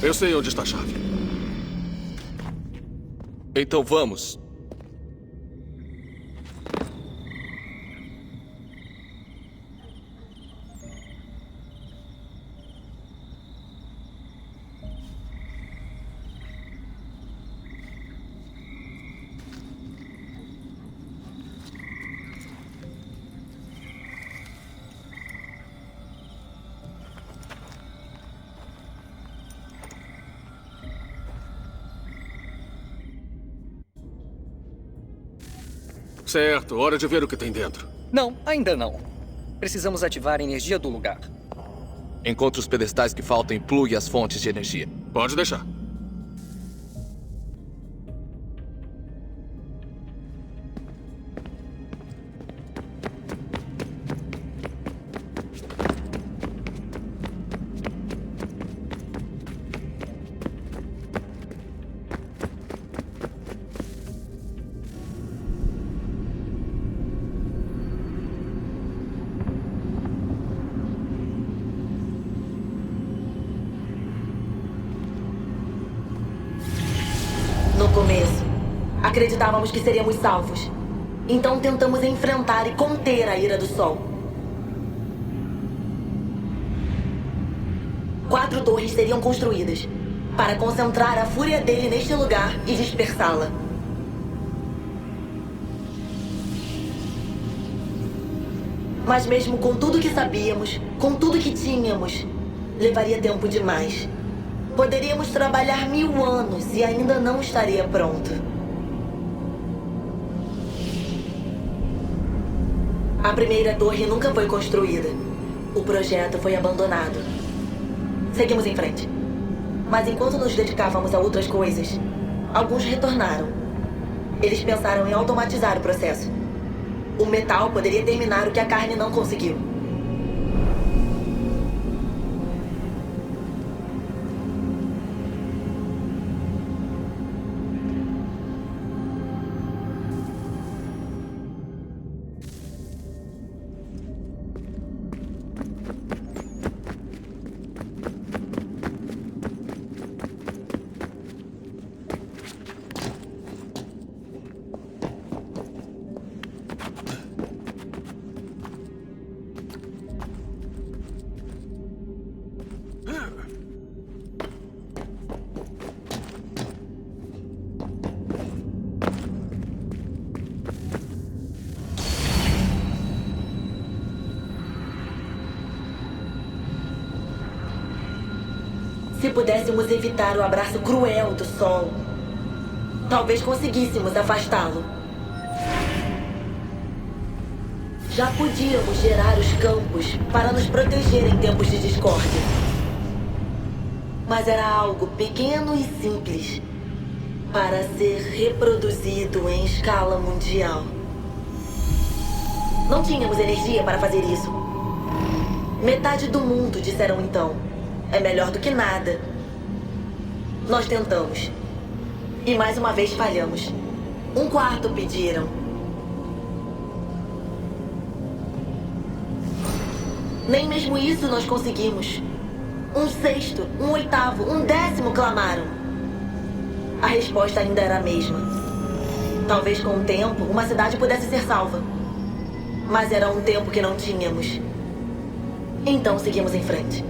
Eu sei onde está a chave. Então vamos. Certo, hora de ver o que tem dentro. Não, ainda não. Precisamos ativar a energia do lugar. Encontre os pedestais que faltam e plugue as fontes de energia. Pode deixar. No começo, acreditávamos que seríamos salvos. Então tentamos enfrentar e conter a ira do Sol. 4 torres seriam construídas para concentrar a fúria dele neste lugar e dispersá-la. Mas mesmo com tudo que sabíamos, com tudo que tínhamos, levaria tempo demais. Poderíamos trabalhar 1000 anos e ainda não estaria pronto. A primeira torre nunca foi construída. O projeto foi abandonado. Seguimos em frente. Mas enquanto nos dedicávamos a outras coisas, alguns retornaram. Eles pensaram em automatizar o processo. O metal poderia terminar o que a carne não conseguiu. Se pudéssemos evitar o abraço cruel do Sol, talvez conseguíssemos afastá-lo. Já podíamos gerar os campos para nos proteger em tempos de discórdia. Mas era algo pequeno e simples para ser reproduzido em escala mundial. Não tínhamos energia para fazer isso. Metade do mundo disseram então: é melhor do que nada. Nós tentamos. E mais uma vez falhamos. 1/4 pediram. Nem mesmo isso nós conseguimos. 1/6, 1/8, 1/10 clamaram. A resposta ainda era a mesma. Talvez com o tempo uma cidade pudesse ser salva. Mas era um tempo que não tínhamos. Então seguimos em frente.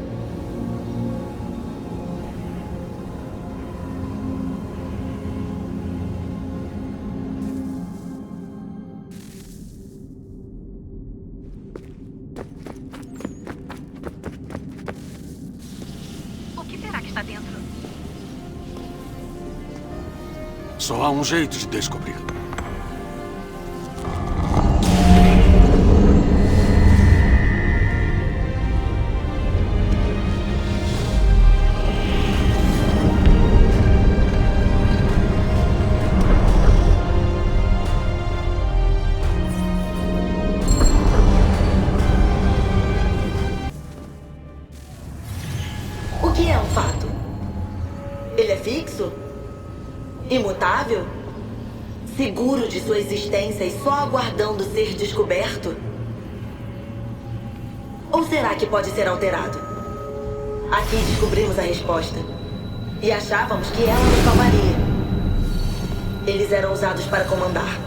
Só há um jeito de descobrir. O que é um fato? Ele é fixo? Imutável? Seguro de sua existência e só aguardando ser descoberto? Ou será que pode ser alterado? Aqui descobrimos a resposta. E achávamos que ela nos salvaria. Eles eram usados para comandar,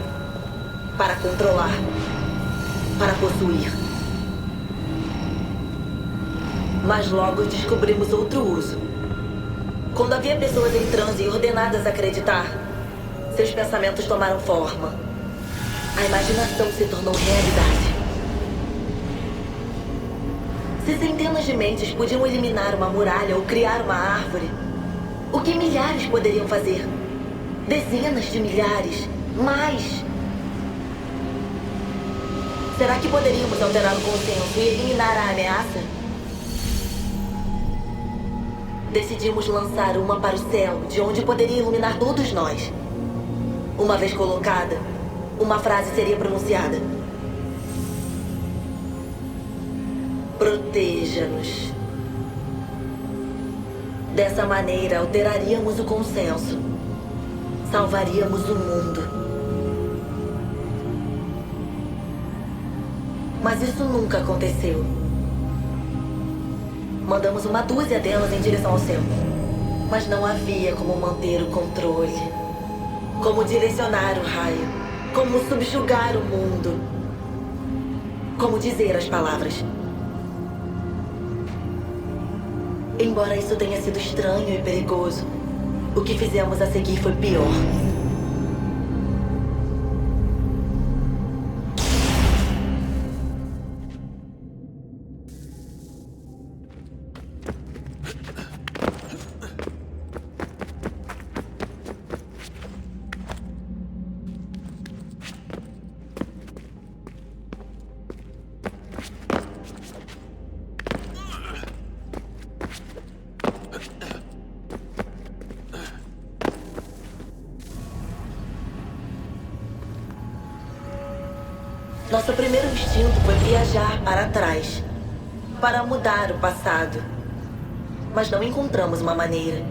para controlar, para possuir. Mas logo descobrimos outro uso. Quando havia pessoas em transe e ordenadas a acreditar, seus pensamentos tomaram forma. A imaginação se tornou realidade. Se centenas de mentes podiam eliminar uma muralha ou criar uma árvore, o que milhares poderiam fazer? Dezenas de milhares, mais. Será que poderíamos alterar o consenso e eliminar a ameaça? Decidimos lançar uma para o céu, de onde poderia iluminar todos nós. Uma vez colocada, uma frase seria pronunciada. Proteja-nos. Dessa maneira, alteraríamos o consenso. Salvaríamos o mundo. Mas isso nunca aconteceu. Mandamos uma dúzia delas em direção ao céu. Mas não havia como manter o controle. Como direcionar o raio. Como subjugar o mundo. Como dizer as palavras. Embora isso tenha sido estranho e perigoso, o que fizemos a seguir foi pior. Nosso primeiro instinto foi viajar para trás, para mudar o passado. Mas não encontramos uma maneira.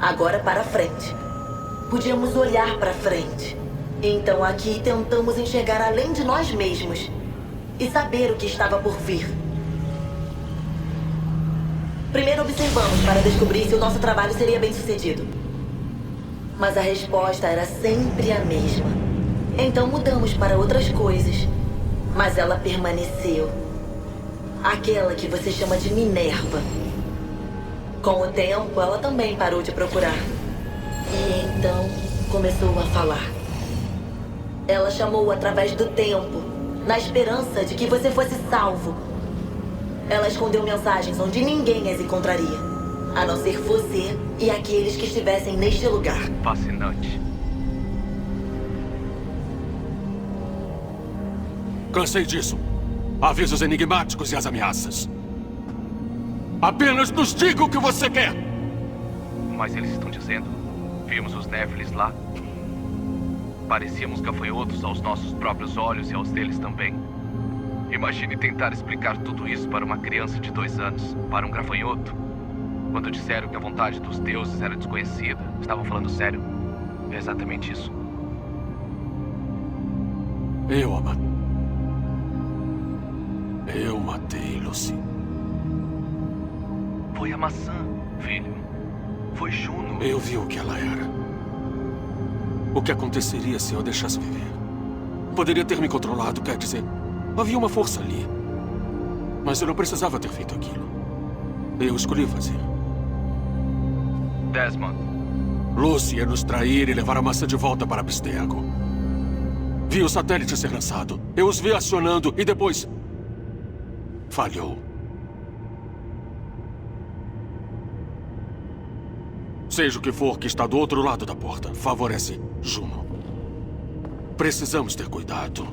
Agora para frente. Podíamos olhar para frente. Então aqui tentamos enxergar além de nós mesmos e saber o que estava por vir. Primeiro observamos para descobrir se o nosso trabalho seria bem sucedido. Mas a resposta era sempre a mesma. Então mudamos para outras coisas. Mas ela permaneceu. Aquela que você chama de Minerva. Com o tempo, ela também parou de procurar. E então começou a falar. Ela chamou através do tempo, na esperança de que você fosse salvo. Ela escondeu mensagens onde ninguém as encontraria, a não ser você e aqueles que estivessem neste lugar. Fascinante. Cansei disso. Avisos enigmáticos e as ameaças. Apenas nos diga o que você quer. Mas eles estão dizendo. Vimos os Nephilis lá. Parecíamos gafanhotos aos nossos próprios olhos e aos deles também. Imagine tentar explicar tudo isso para uma criança de 2 anos, para um gafanhoto. Quando disseram que a vontade dos deuses era desconhecida, estavam falando sério. É exatamente isso. Eu matei Lucy. Foi a maçã, filho. Foi Juno. Eu vi o que ela era. O que aconteceria se eu deixasse viver. Poderia ter me controlado, quer dizer, havia uma força ali. Mas eu não precisava ter feito aquilo. Eu escolhi fazer. Desmond. Lucy ia nos trair e levar a maçã de volta para Abstergo. Vi o satélite ser lançado. Eu os vi acionando e depois... falhou. Seja o que for que está do outro lado da porta, favorece Juno. Precisamos ter cuidado.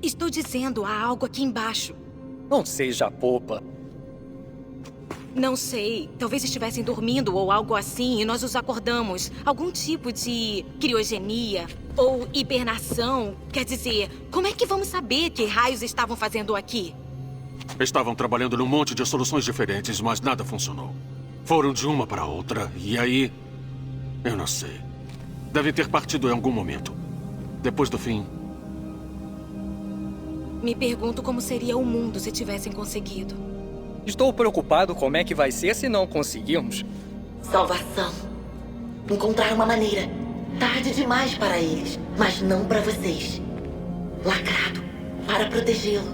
Estou dizendo, há algo aqui embaixo. Não seja boba. Não sei, talvez estivessem dormindo ou algo assim e nós os acordamos. Algum tipo de criogenia ou hibernação. Quer dizer, como é que vamos saber que raios estavam fazendo aqui? Estavam trabalhando num monte de soluções diferentes, mas nada funcionou. Foram de uma para outra, e aí... eu não sei. Devem ter partido em algum momento. Depois do fim... Me pergunto como seria o mundo se tivessem conseguido. Estou preocupado como é que vai ser se não conseguirmos. Salvação. Encontrar uma maneira. Tarde demais para eles, mas não para vocês. Lacrado, para protegê-lo.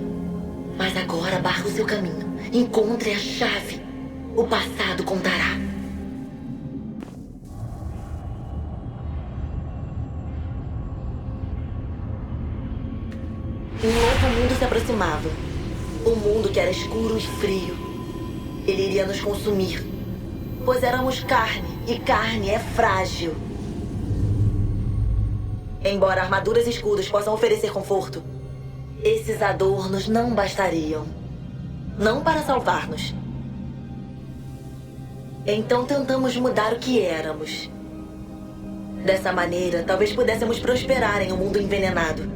Mas agora barra o seu caminho. Encontre a chave. O passado contará. Um novo mundo se aproximava. Um mundo que era escuro e frio. Ele iria nos consumir. Pois éramos carne, e carne é frágil. Embora armaduras e escudos possam oferecer conforto, esses adornos não bastariam. Não para salvar-nos. Então tentamos mudar o que éramos. Dessa maneira, talvez pudéssemos prosperar em um mundo envenenado.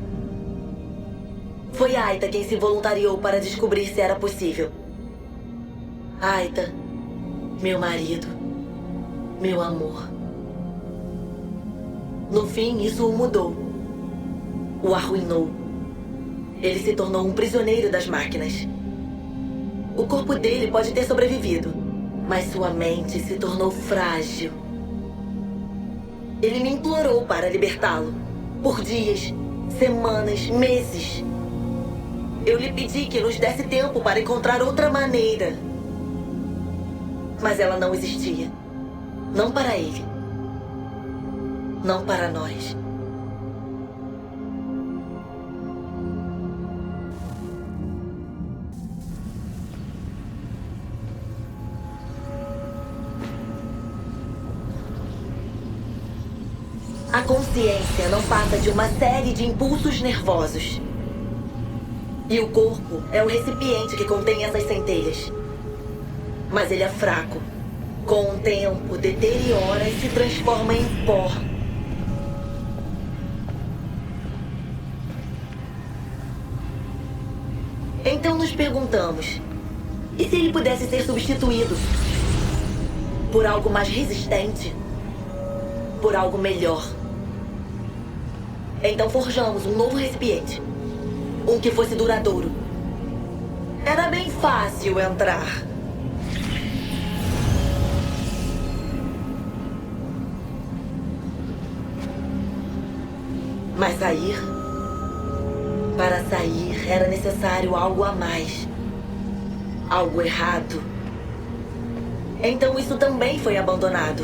Foi Aita quem se voluntariou para descobrir se era possível. Aita, meu marido, meu amor. No fim, isso o mudou. O arruinou. Ele se tornou um prisioneiro das máquinas. O corpo dele pode ter sobrevivido, mas sua mente se tornou frágil. Ele me implorou para libertá-lo. Por dias, semanas, meses. Eu lhe pedi que nos desse tempo para encontrar outra maneira. Mas ela não existia. Não para ele. Não para nós. A consciência não passa de uma série de impulsos nervosos. E o corpo é o recipiente que contém essas centelhas. Mas ele é fraco. Com o tempo, deteriora e se transforma em pó. Então nos perguntamos, e se ele pudesse ser substituído? Por algo mais resistente? Por algo melhor? Então forjamos um novo recipiente. Um que fosse duradouro. Era bem fácil entrar. Mas sair? Para sair era necessário algo a mais. Algo errado. Então isso também foi abandonado.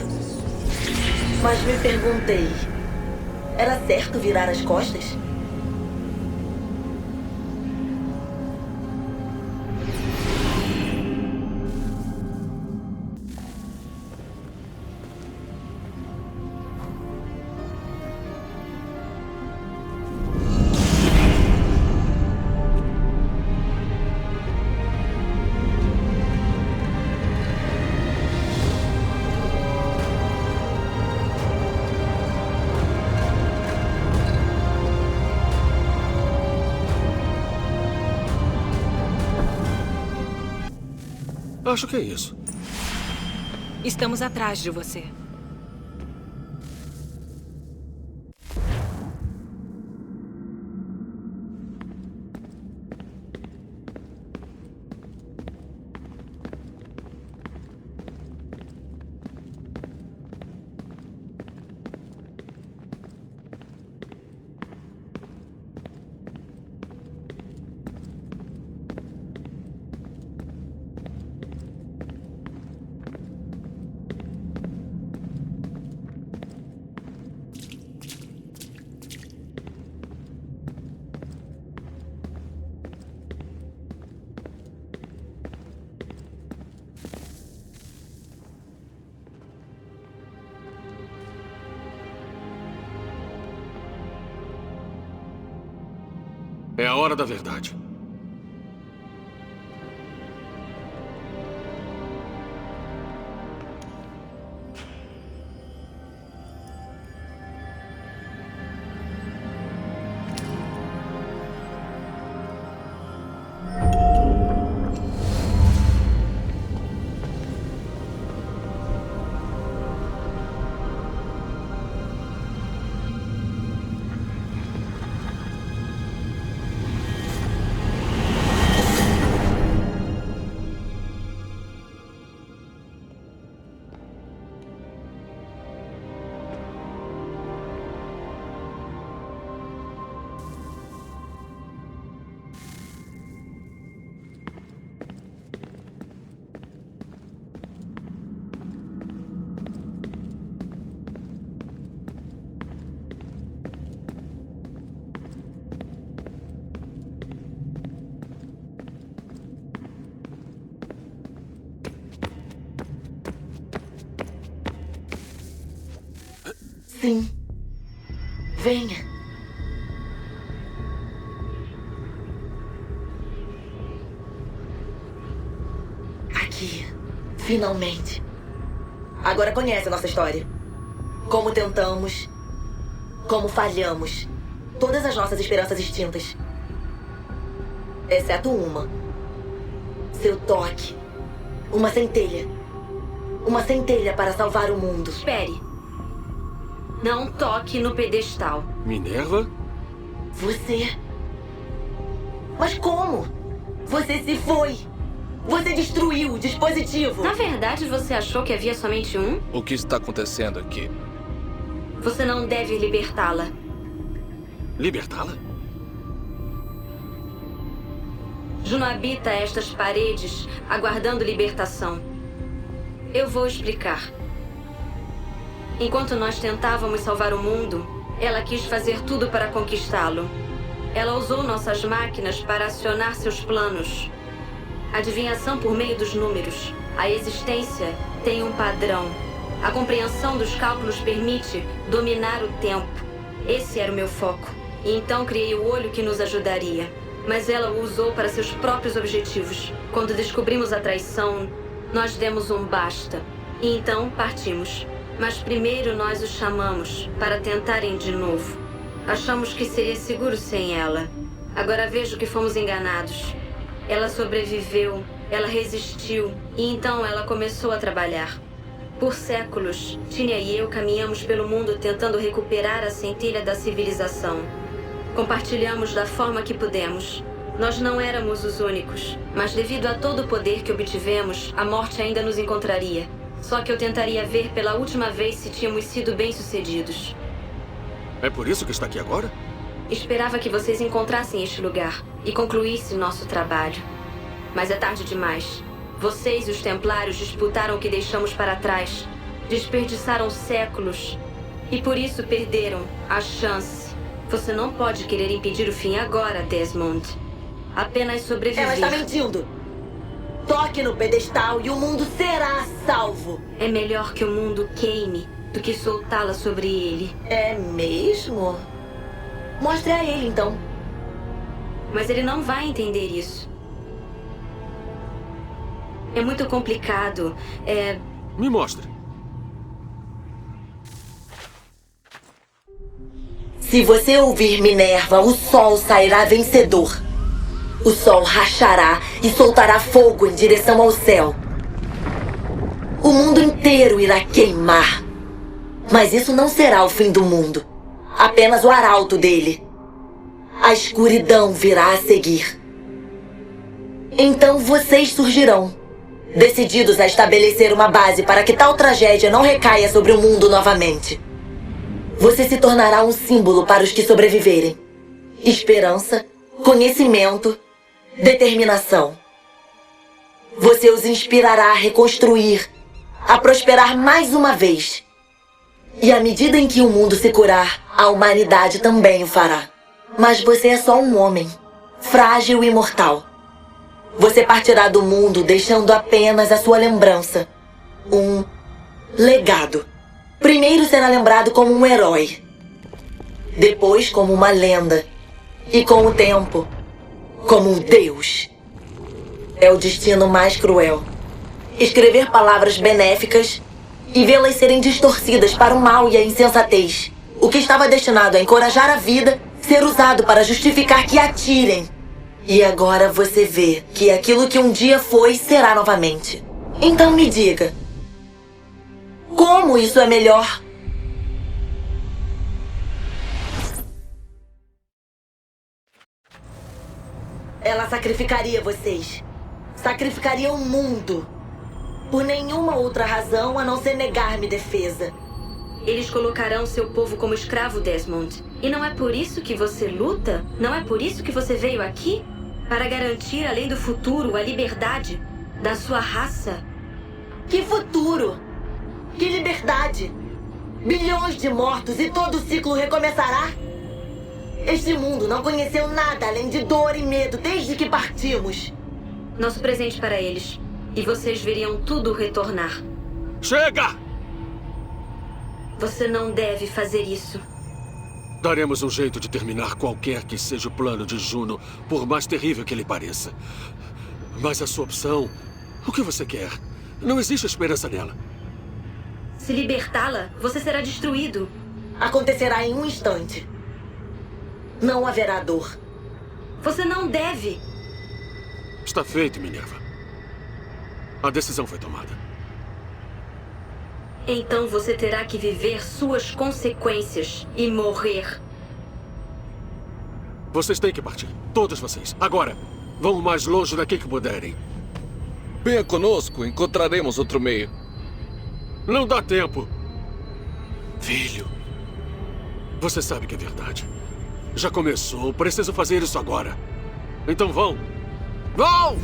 Mas me perguntei, era certo virar as costas? Acho que é isso. Estamos atrás de você. É a hora da verdade. Sim. Venha. Aqui. Finalmente. Agora conhece a nossa história. Como tentamos. Como falhamos. Todas as nossas esperanças extintas. Exceto uma. Seu toque. Uma centelha. Uma centelha para salvar o mundo. Espere. Não toque no pedestal. Minerva? Você... Mas como? Você se foi. Você destruiu o dispositivo. Na verdade, você achou que havia somente um? O que está acontecendo aqui? Você não deve libertá-la. Libertá-la? Juno habita estas paredes, aguardando libertação. Eu vou explicar. Enquanto nós tentávamos salvar o mundo, ela quis fazer tudo para conquistá-lo. Ela usou nossas máquinas para acionar seus planos. Adivinhação por meio dos números. A existência tem um padrão. A compreensão dos cálculos permite dominar o tempo. Esse era o meu foco. E então criei o olho que nos ajudaria. Mas ela o usou para seus próprios objetivos. Quando descobrimos a traição, nós demos um basta. E então partimos. Mas primeiro nós os chamamos para tentarem de novo. Achamos que seria seguro sem ela. Agora vejo que fomos enganados. Ela sobreviveu, ela resistiu, e então ela começou a trabalhar. Por séculos, Tinia e eu caminhamos pelo mundo tentando recuperar a centelha da civilização. Compartilhamos da forma que pudemos. Nós não éramos os únicos, mas devido a todo o poder que obtivemos, a morte ainda nos encontraria. Só que eu tentaria ver pela última vez se tínhamos sido bem-sucedidos. É por isso que está aqui agora? Esperava que vocês encontrassem este lugar e concluísse nosso trabalho. Mas é tarde demais. Vocês e os Templários disputaram o que deixamos para trás. Desperdiçaram séculos. E por isso perderam a chance. Você não pode querer impedir o fim agora, Desmond. Apenas sobreviver. Ela está mentindo. Toque no pedestal e o mundo será salvo. É melhor que o mundo queime do que soltá-la sobre ele. É mesmo? Mostre a ele, então. Mas ele não vai entender isso. É muito complicado. Me mostre. Se você ouvir Minerva, o sol sairá vencedor. O sol rachará e soltará fogo em direção ao céu. O mundo inteiro irá queimar. Mas isso não será o fim do mundo. Apenas o arauto dele. A escuridão virá a seguir. Então vocês surgirão, decididos a estabelecer uma base para que tal tragédia não recaia sobre o mundo novamente. Você se tornará um símbolo para os que sobreviverem. Esperança, conhecimento, determinação. Você os inspirará a reconstruir, a prosperar mais uma vez. E à medida em que o mundo se curar, a humanidade também o fará. Mas você é só um homem, frágil e mortal. Você partirá do mundo deixando apenas a sua lembrança. Um legado. Primeiro será lembrado como um herói. Depois como uma lenda. E com o tempo, como um deus. É o destino mais cruel. Escrever palavras benéficas e vê-las serem distorcidas para o mal e a insensatez. O que estava destinado a encorajar a vida, ser usado para justificar que atirem. E agora você vê que aquilo que um dia foi, será novamente. Então me diga, como isso é melhor? Ela sacrificaria vocês. Sacrificaria o mundo. Por nenhuma outra razão a não ser negar-me defesa. Eles colocarão seu povo como escravo, Desmond. E não é por isso que você luta? Não é por isso que você veio aqui? Para garantir, além do futuro, a liberdade da sua raça? Que futuro? Que liberdade? Bilhões de mortos e todo o ciclo recomeçará? Este mundo não conheceu nada além de dor e medo desde que partimos. Nosso presente para eles. E vocês veriam tudo retornar. Chega! Você não deve fazer isso. Daremos um jeito de terminar qualquer que seja o plano de Juno, por mais terrível que ele pareça. Mas a sua opção, o que você quer? Não existe esperança nela. Se libertá-la, você será destruído. Acontecerá em um instante. Não haverá dor. Você não deve. Está feito, Minerva. A decisão foi tomada. Então você terá que viver suas consequências e morrer. Vocês têm que partir. Todos vocês. Agora. Vão o mais longe daqui que puderem. Venha conosco, encontraremos outro meio. Não dá tempo. Filho. Você sabe que é verdade. Já começou. Preciso fazer isso agora. Então vão. Vão!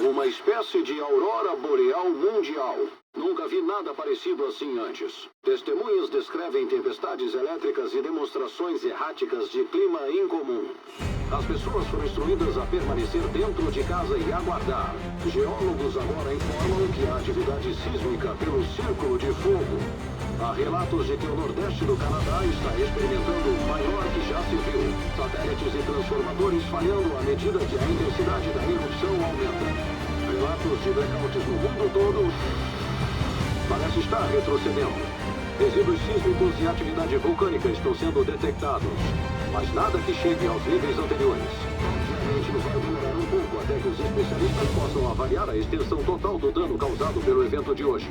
Uma espécie de aurora boreal mundial. Nunca vi nada parecido assim antes. Testemunhas descrevem tempestades elétricas e demonstrações erráticas de clima incomum. As pessoas foram instruídas a permanecer dentro de casa e aguardar. Geólogos agora informam que a atividade sísmica pelo Círculo de Fogo. Há relatos de que o nordeste do Canadá está experimentando o maior que já se viu. Satélites e transformadores falhando à medida que a intensidade da erupção aumenta. Relatos de blackouts no mundo todo parece estar retrocedendo. Resíduos sísmicos e atividade vulcânica estão sendo detectados, mas nada que chegue aos níveis anteriores. Obviamente vai demorar um pouco até que os especialistas possam avaliar a extensão total do dano causado pelo evento de hoje.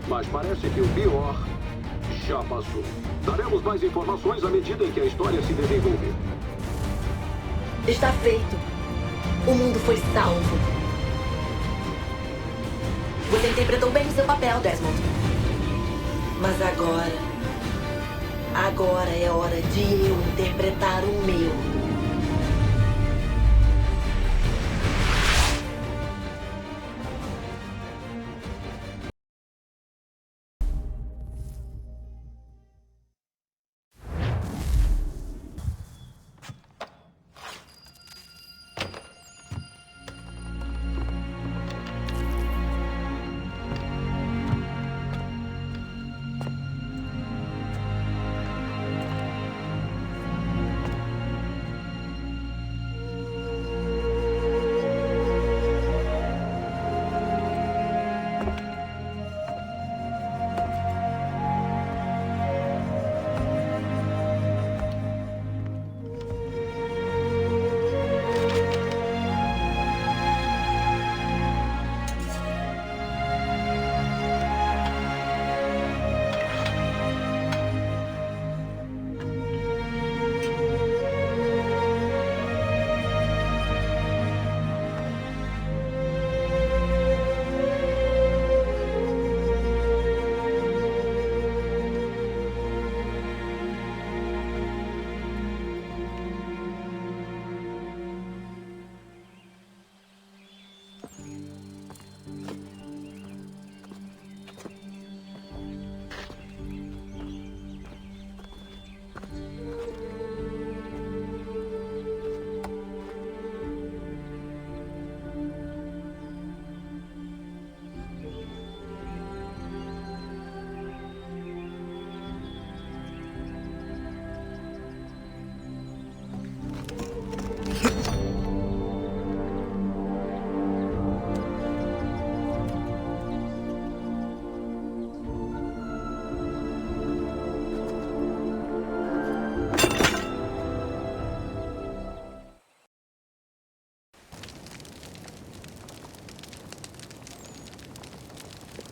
Mas parece que o pior já passou. Daremos mais informações à medida em que a história se desenvolver. Está feito. O mundo foi salvo. Você interpretou bem o seu papel, Desmond. Mas agora é hora de eu interpretar o meu.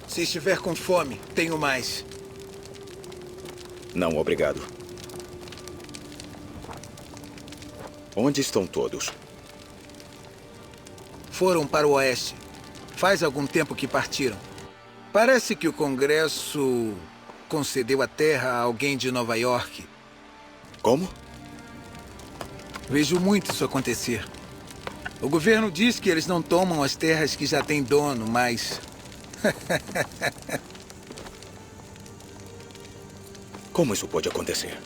Se estiver com fome, tenho mais. Não, obrigado. Onde estão todos? Foram para o oeste. Faz algum tempo que partiram. Parece que o Congresso concedeu a terra a alguém de Nova York. Como? Vejo muito isso acontecer. O governo diz que eles não tomam as terras que já têm dono, mas... Como isso pode acontecer?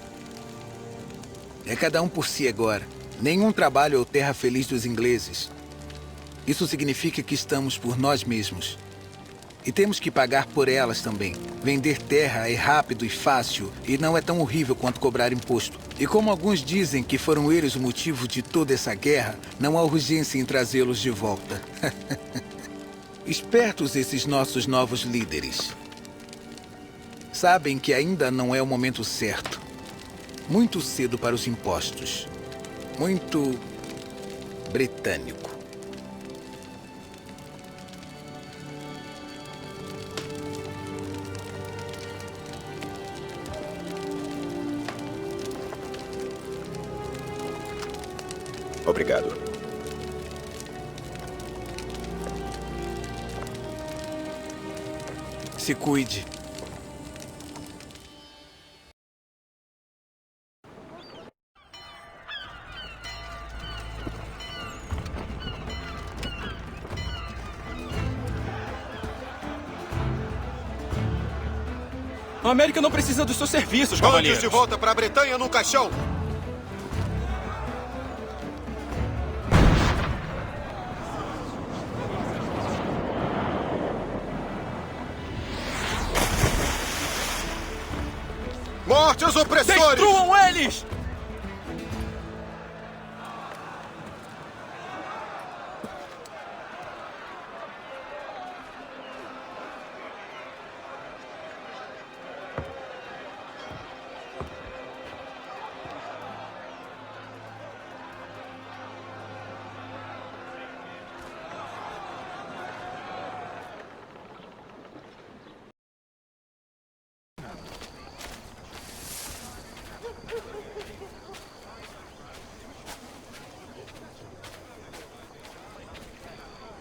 É cada um por si agora. Nenhum trabalho ou terra feliz dos ingleses. Isso significa que estamos por nós mesmos. E temos que pagar por elas também. Vender terra é rápido e fácil, e não é tão horrível quanto cobrar imposto. E como alguns dizem que foram eles o motivo de toda essa guerra, não há urgência em trazê-los de volta. Espertos esses nossos novos líderes. Sabem que ainda não é o momento certo. Muito cedo para os impostos. Muito britânico. Obrigado. Se cuide. A América não precisa dos seus serviços, Mande-os cavalheiros. de volta para a Bretanha num caixão. Morte aos opressores! Destruam eles!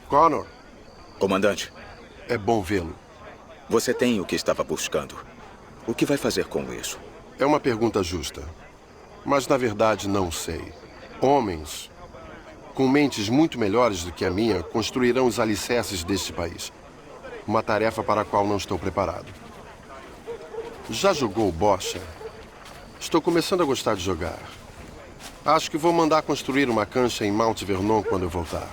Connor, Comandante, é bom vê-lo. você tem o que estava buscando. O que vai fazer com isso? É uma pergunta justa. Mas, na verdade, não sei. Homens com mentes muito melhores do que a minha construirão os alicerces deste país. Uma tarefa para a qual não estou preparado. Já jogou bocha? Estou começando a gostar de jogar. Acho que vou mandar construir uma cancha em Mount Vernon quando eu voltar.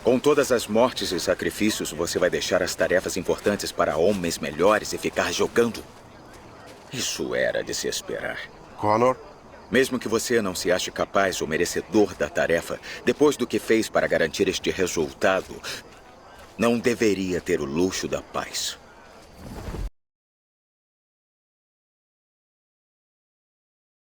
Com todas as mortes e sacrifícios, você vai deixar as tarefas importantes para homens melhores e ficar jogando? Isso era de se esperar. Connor? Mesmo que você não se ache capaz ou merecedor da tarefa, depois do que fez para garantir este resultado, não deveria ter o luxo da paz.